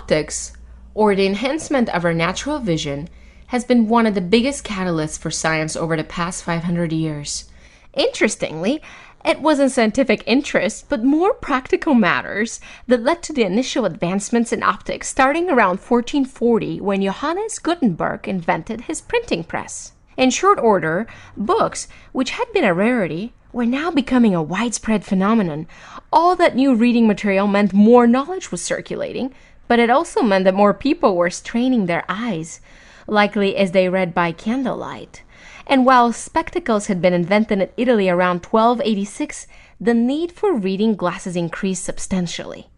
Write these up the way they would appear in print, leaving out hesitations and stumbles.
Optics, or the enhancement of our natural vision, has been one of the biggest catalysts for science over the past 500 years. Interestingly, it wasn't scientific interest, but more practical matters that led to the initial advancements in optics starting around 1440 when Johannes Gutenberg invented his printing press. In short order, books, which had been a rarity, were now becoming a widespread phenomenon. All that new reading material meant more knowledge was circulating, but it also meant that more people were straining their eyes, likely as they read by candlelight. And while spectacles had been invented in Italy around 1286, the need for reading glasses increased substantially.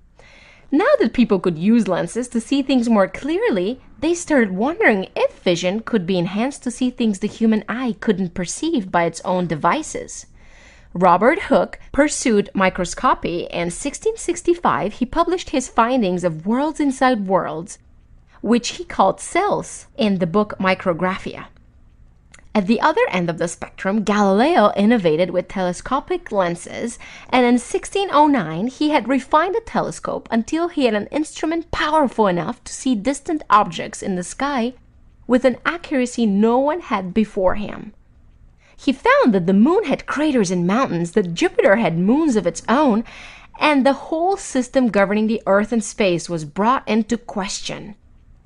Now that people could use lenses to see things more clearly, they started wondering if vision could be enhanced to see things the human eye couldn't perceive by its own devices. Robert Hooke pursued microscopy, and in 1665 he published his findings of worlds inside worlds, which he called cells, in the book Micrographia. At the other end of the spectrum, Galileo innovated with telescopic lenses, and in 1609 he had refined a telescope until he had an instrument powerful enough to see distant objects in the sky with an accuracy no one had before him. He found that the moon had craters and mountains, that Jupiter had moons of its own, and the whole system governing the Earth and space was brought into question.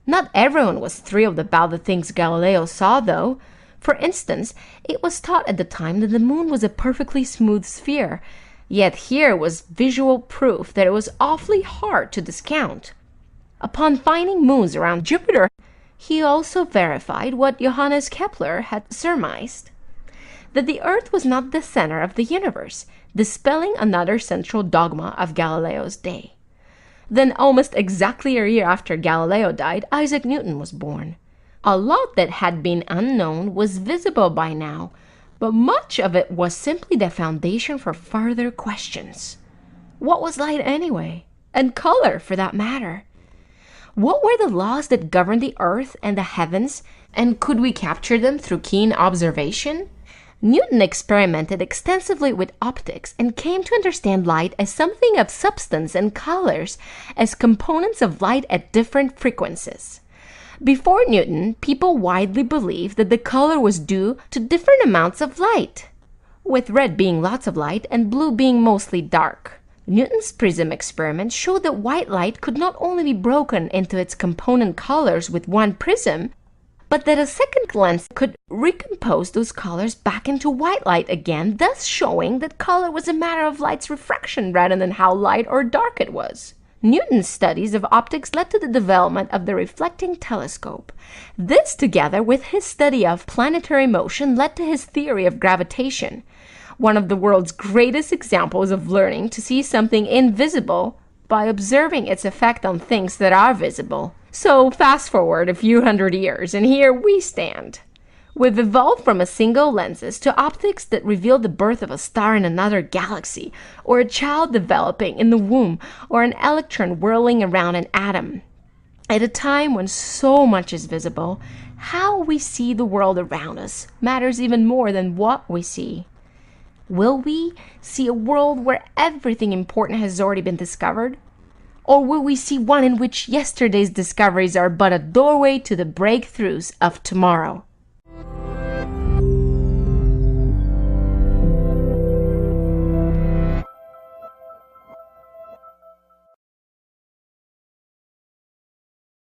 Not everyone was thrilled about the things Galileo saw, though. For instance, it was thought at the time that the moon was a perfectly smooth sphere, yet here was visual proof that it was awfully hard to discount. Upon finding moons around Jupiter, he also verified what Johannes Kepler had surmised, that the Earth was not the center of the universe, dispelling another central dogma of Galileo's day. Then, almost exactly a year after Galileo died, Isaac Newton was born. A lot that had been unknown was visible by now, but much of it was simply the foundation for further questions. What was light anyway? And color, for that matter? What were the laws that governed the earth and the heavens, and could we capture them through keen observation? Newton experimented extensively with optics and came to understand light as something of substance and colors as components of light at different frequencies. Before Newton, people widely believed that the color was due to different amounts of light, with red being lots of light and blue being mostly dark. Newton's prism experiment showed that white light could not only be broken into its component colors with one prism, but that a second lens could recompose those colors back into white light again, thus showing that color was a matter of light's refraction rather than how light or dark it was. Newton's studies of optics led to the development of the reflecting telescope. This, together with his study of planetary motion, led to his theory of gravitation, one of the world's greatest examples of learning to see something invisible by observing its effect on things that are visible. So fast forward a few hundred years, and here we stand. We've evolved from a single lenses to optics that reveal the birth of a star in another galaxy, or a child developing in the womb, or an electron whirling around an atom. At a time when so much is visible, how we see the world around us matters even more than what we see. Will we see a world where everything important has already been discovered? Or will we see one in which yesterday's discoveries are but a doorway to the breakthroughs of tomorrow?